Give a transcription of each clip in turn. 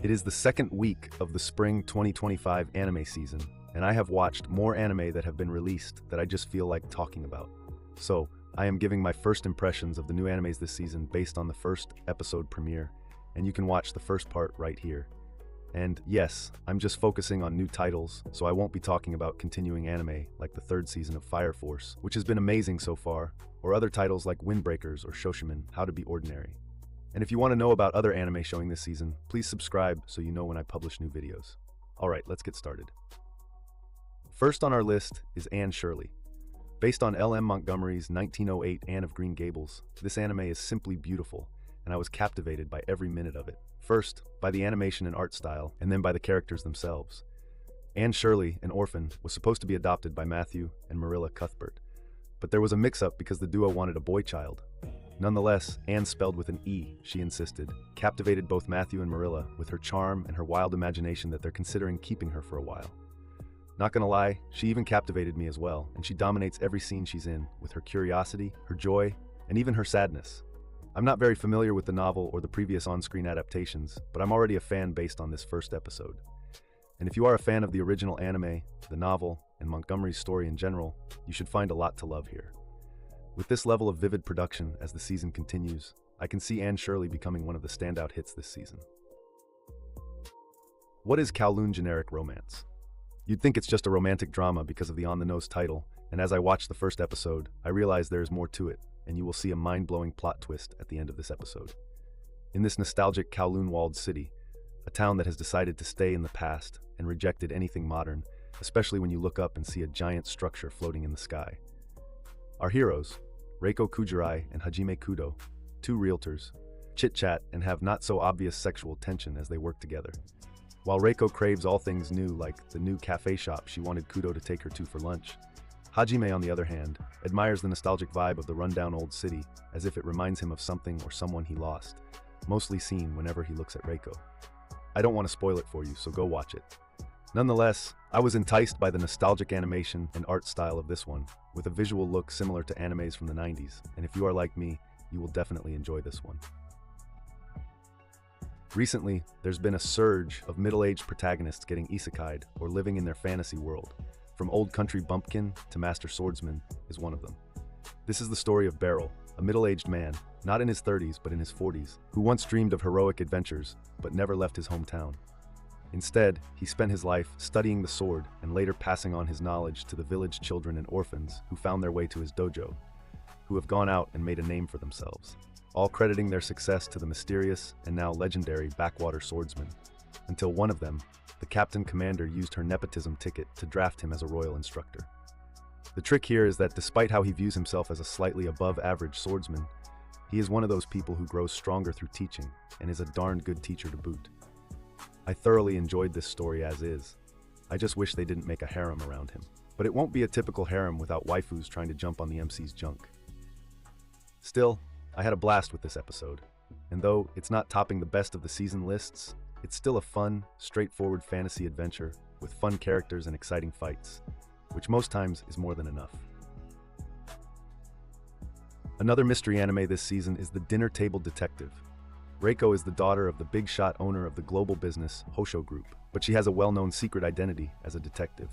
It is the second week of the spring 2025 anime season, and I have watched more anime that have been released that I just feel like talking about. So, I am giving my first impressions of the new animes this season based on the first episode premiere, and you can watch the first part right here. And yes, I'm just focusing on new titles, so I won't be talking about continuing anime like the third season of Fire Force, which has been amazing so far, or other titles like Windbreakers or Shoshiman, How to Be Ordinary. And if you want to know about other anime showing this season, please subscribe so you know when I publish new videos. Alright, let's get started. First on our list is Anne Shirley. Based on L.M. Montgomery's 1908 Anne of Green Gables, this anime is simply beautiful, and I was captivated by every minute of it. First, by the animation and art style, and then by the characters themselves. Anne Shirley, an orphan, was supposed to be adopted by Matthew and Marilla Cuthbert, but there was a mix-up because the duo wanted a boy child. Nonetheless, Anne spelled with an E, she insisted, captivated both Matthew and Marilla with her charm and her wild imagination that they're considering keeping her for a while. Not gonna lie, she even captivated me as well, and she dominates every scene she's in with her curiosity, her joy, and even her sadness. I'm not very familiar with the novel or the previous on-screen adaptations, but I'm already a fan based on this first episode. And if you are a fan of the original anime, the novel, and Montgomery's story in general, you should find a lot to love here. With this level of vivid production as the season continues, I can see Anne Shirley becoming one of the standout hits this season. What is Kowloon Generic Romance? You'd think it's just a romantic drama because of the on-the-nose title, and as I watched the first episode, I realized there is more to it, and you will see a mind-blowing plot twist at the end of this episode. In this nostalgic Kowloon walled city, a town that has decided to stay in the past and rejected anything modern, especially when you look up and see a giant structure floating in the sky. Our heroes, Reiko Kujirai and Hajime Kudo, two realtors, chit-chat and have not-so-obvious sexual tension as they work together. While Reiko craves all things new like the new cafe shop she wanted Kudo to take her to for lunch, Hajime, on the other hand, admires the nostalgic vibe of the rundown old city as if it reminds him of something or someone he lost, mostly seen whenever he looks at Reiko. I don't want to spoil it for you, so go watch it. Nonetheless, I was enticed by the nostalgic animation and art style of this one, with a visual look similar to animes from the 90s, and if you are like me, you will definitely enjoy this one. Recently, there's been a surge of middle-aged protagonists getting isekai'd or living in their fantasy world. From Old Country Bumpkin to Master Swordsman is one of them. This is the story of Beryl, a middle-aged man, not in his 30s but in his 40s, who once dreamed of heroic adventures but never left his hometown. Instead, he spent his life studying the sword and later passing on his knowledge to the village children and orphans who found their way to his dojo, who have gone out and made a name for themselves, all crediting their success to the mysterious and now legendary backwater swordsman, until one of them, the captain commander, used her nepotism ticket to draft him as a royal instructor. The trick here is that despite how he views himself as a slightly above-average swordsman, he is one of those people who grows stronger through teaching and is a darn good teacher to boot. I thoroughly enjoyed this story as is. I just wish they didn't make a harem around him. But it won't be a typical harem without waifus trying to jump on the MC's junk. Still, I had a blast with this episode, and though it's not topping the best of the season lists, it's still a fun, straightforward fantasy adventure with fun characters and exciting fights, which most times is more than enough. Another mystery anime this season is The Dinner Table Detective. Reiko is the daughter of the big-shot owner of the global business Hosho Group, but she has a well-known secret identity as a detective.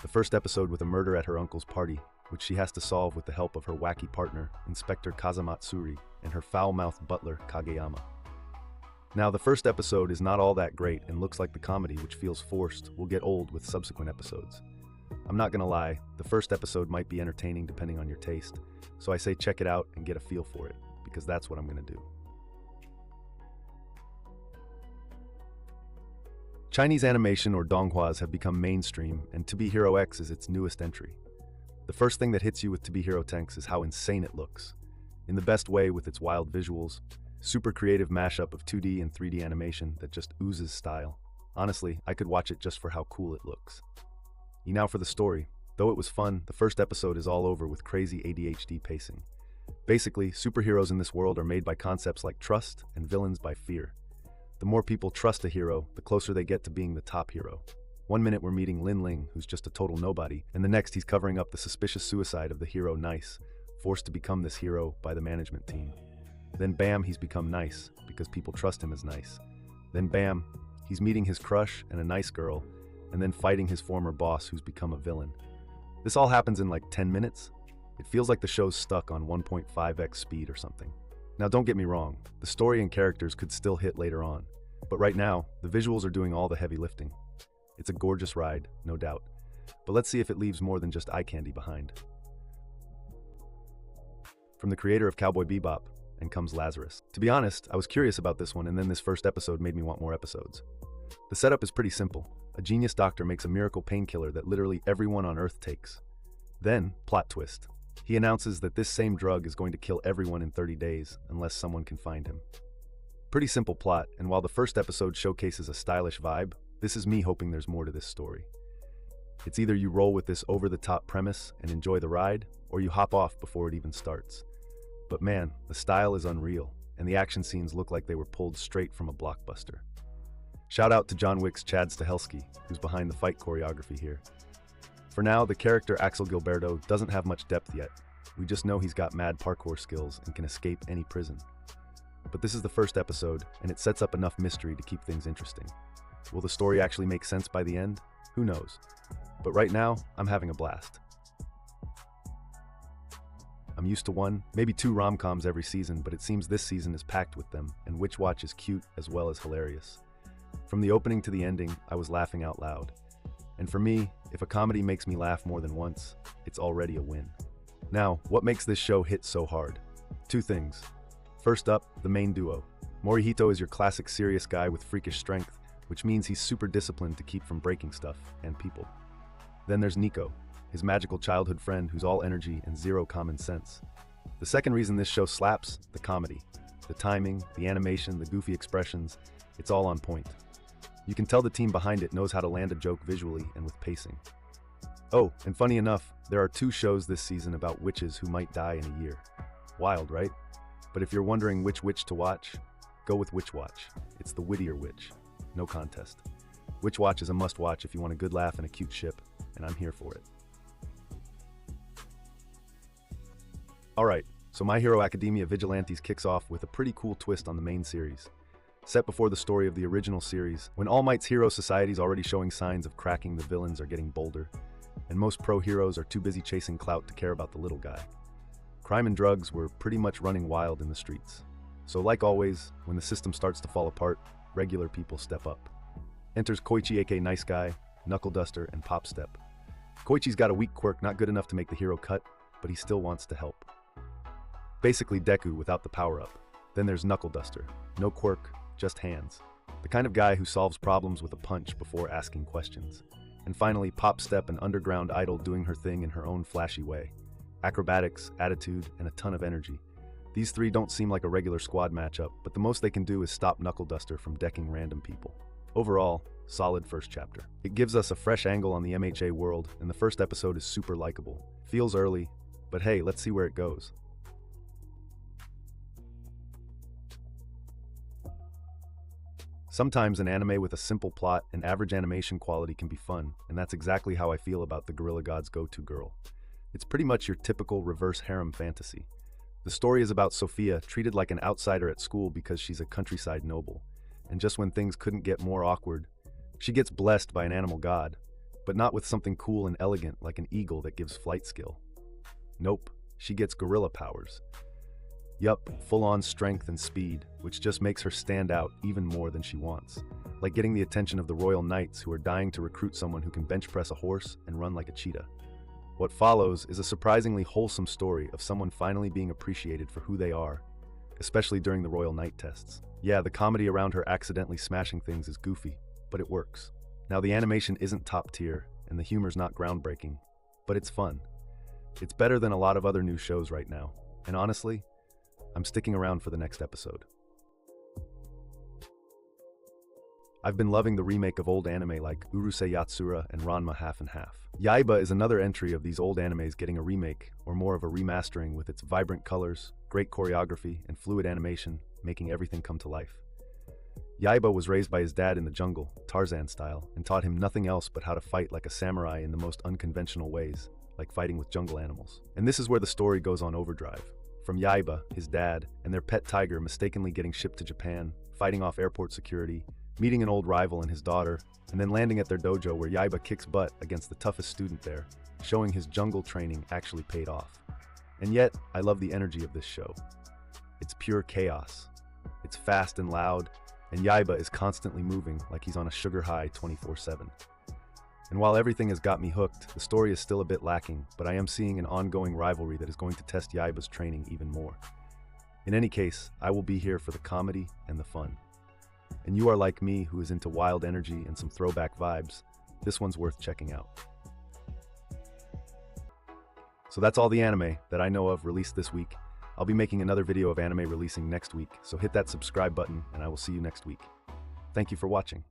The first episode with a murder at her uncle's party, which she has to solve with the help of her wacky partner, Inspector Kazamatsuri, and her foul-mouthed butler, Kageyama. Now, the first episode is not all that great and looks like the comedy, which feels forced, will get old with subsequent episodes. I'm not gonna lie, the first episode might be entertaining depending on your taste, so I say check it out and get a feel for it, because that's what I'm gonna do. Chinese animation or donghua have become mainstream, and To Be Hero X is its newest entry. The first thing that hits you with To Be Hero X is how insane it looks. In the best way, with its wild visuals, super creative mashup of 2D and 3D animation that just oozes style. Honestly, I could watch it just for how cool it looks. Now for the story. Though it was fun, the first episode is all over with crazy ADHD pacing. Basically, superheroes in this world are made by concepts like trust and villains by fear. The more people trust a hero, the closer they get to being the top hero. One minute we're meeting Lin Ling, who's just a total nobody, and the next he's covering up the suspicious suicide of the hero Nice, forced to become this hero by the management team. Then bam, he's become nice, because people trust him as nice. Then bam, he's meeting his crush and a nice girl, and then fighting his former boss who's become a villain. This all happens in like 10 minutes? It feels like the show's stuck on 1.5x speed or something. Now don't get me wrong, the story and characters could still hit later on. But right now, the visuals are doing all the heavy lifting. It's a gorgeous ride, no doubt. But let's see if it leaves more than just eye candy behind. From the creator of Cowboy Bebop, and comes Lazarus. To be honest, I was curious about this one, and then this first episode made me want more episodes. The setup is pretty simple. A genius doctor makes a miracle painkiller that literally everyone on Earth takes. Then, plot twist. He announces that this same drug is going to kill everyone in 30 days unless someone can find him. Pretty simple plot, and while the first episode showcases a stylish vibe, this is me hoping there's more to this story. It's either you roll with this over-the-top premise and enjoy the ride, or you hop off before it even starts. But man, the style is unreal, and the action scenes look like they were pulled straight from a blockbuster. Shout out to John Wick's Chad Stahelski, who's behind the fight choreography here. For now, the character Axel Gilberto doesn't have much depth yet. We just know he's got mad parkour skills and can escape any prison. But this is the first episode, and it sets up enough mystery to keep things interesting. Will the story actually make sense by the end? Who knows? But right now, I'm having a blast. I'm used to one, maybe two rom-coms every season, but it seems this season is packed with them, and Witch Watch is cute as well as hilarious. From the opening to the ending, I was laughing out loud. And for me, if a comedy makes me laugh more than once, it's already a win. Now, what makes this show hit so hard? Two things. First up, the main duo. Morihito is your classic serious guy with freakish strength, which means he's super disciplined to keep from breaking stuff and people. Then there's Nico, his magical childhood friend who's all energy and zero common sense. The second reason this show slaps, the comedy. The timing, the animation, the goofy expressions, it's all on point. You can tell the team behind it knows how to land a joke visually and with pacing. Oh, and funny enough, there are 2 shows this season about witches who might die in a year. Wild, right? But if you're wondering which witch to watch, go with Witch Watch. It's the wittier witch. No contest. Witch Watch is a must-watch if you want a good laugh and a cute ship, and I'm here for it. Alright, so My Hero Academia Vigilantes kicks off with a pretty cool twist on the main series. Set before the story of the original series, when All Might's hero society is already showing signs of cracking, the villains are getting bolder, and most pro-heroes are too busy chasing clout to care about the little guy. Crime and drugs were pretty much running wild in the streets. So like always, when the system starts to fall apart, regular people step up. Enters Koichi aka Nice Guy, Knuckle Duster, and Pop Step. Koichi's got a weak quirk not good enough to make the hero cut, but he still wants to help. Basically Deku without the power-up. Then there's Knuckle Duster. No quirk, just hands. The kind of guy who solves problems with a punch before asking questions. And finally, Pop Step, an underground idol doing her thing in her own flashy way. Acrobatics, attitude, and a ton of energy. These 3 don't seem like a regular squad matchup, but the most they can do is stop Knuckle Duster from decking random people. Overall, solid first chapter. It gives us a fresh angle on the MHA world, and the first episode is super likable. Feels early, but hey, let's see where it goes. Sometimes an anime with a simple plot and average animation quality can be fun, and that's exactly how I feel about the Gorilla God's Go-To Girl. It's pretty much your typical reverse harem fantasy. The story is about Sophia, treated like an outsider at school because she's a countryside noble. And just when things couldn't get more awkward, she gets blessed by an animal god, but not with something cool and elegant like an eagle that gives flight skill. Nope, she gets gorilla powers. Yup, full-on strength and speed, which just makes her stand out even more than she wants. Like getting the attention of the Royal Knights who are dying to recruit someone who can bench press a horse and run like a cheetah. What follows is a surprisingly wholesome story of someone finally being appreciated for who they are, especially during the Royal Knight tests. Yeah, the comedy around her accidentally smashing things is goofy, but it works. Now the animation isn't top tier, and the humor's not groundbreaking, but it's fun. It's better than a lot of other new shows right now, and honestly, I'm sticking around for the next episode. I've been loving the remake of old anime like Urusei Yatsura and Ranma Half and Half. Yaiba is another entry of these old animes getting a remake, or more of a remastering, with its vibrant colors, great choreography, and fluid animation, making everything come to life. Yaiba was raised by his dad in the jungle, Tarzan style, and taught him nothing else but how to fight like a samurai in the most unconventional ways, like fighting with jungle animals. And this is where the story goes on overdrive. From Yaiba, his dad, and their pet tiger mistakenly getting shipped to Japan, fighting off airport security, meeting an old rival and his daughter, and then landing at their dojo where Yaiba kicks butt against the toughest student there, showing his jungle training actually paid off. And yet, I love the energy of this show. It's pure chaos. It's fast and loud, and Yaiba is constantly moving like he's on a sugar high 24/7. And while everything has got me hooked, the story is still a bit lacking, but I am seeing an ongoing rivalry that is going to test Yaiba's training even more. In any case, I will be here for the comedy and the fun. And you are like me, who is into wild energy and some throwback vibes, this one's worth checking out. So that's all the anime that I know of released this week. I'll be making another video of anime releasing next week, so hit that subscribe button and I will see you next week. Thank you for watching.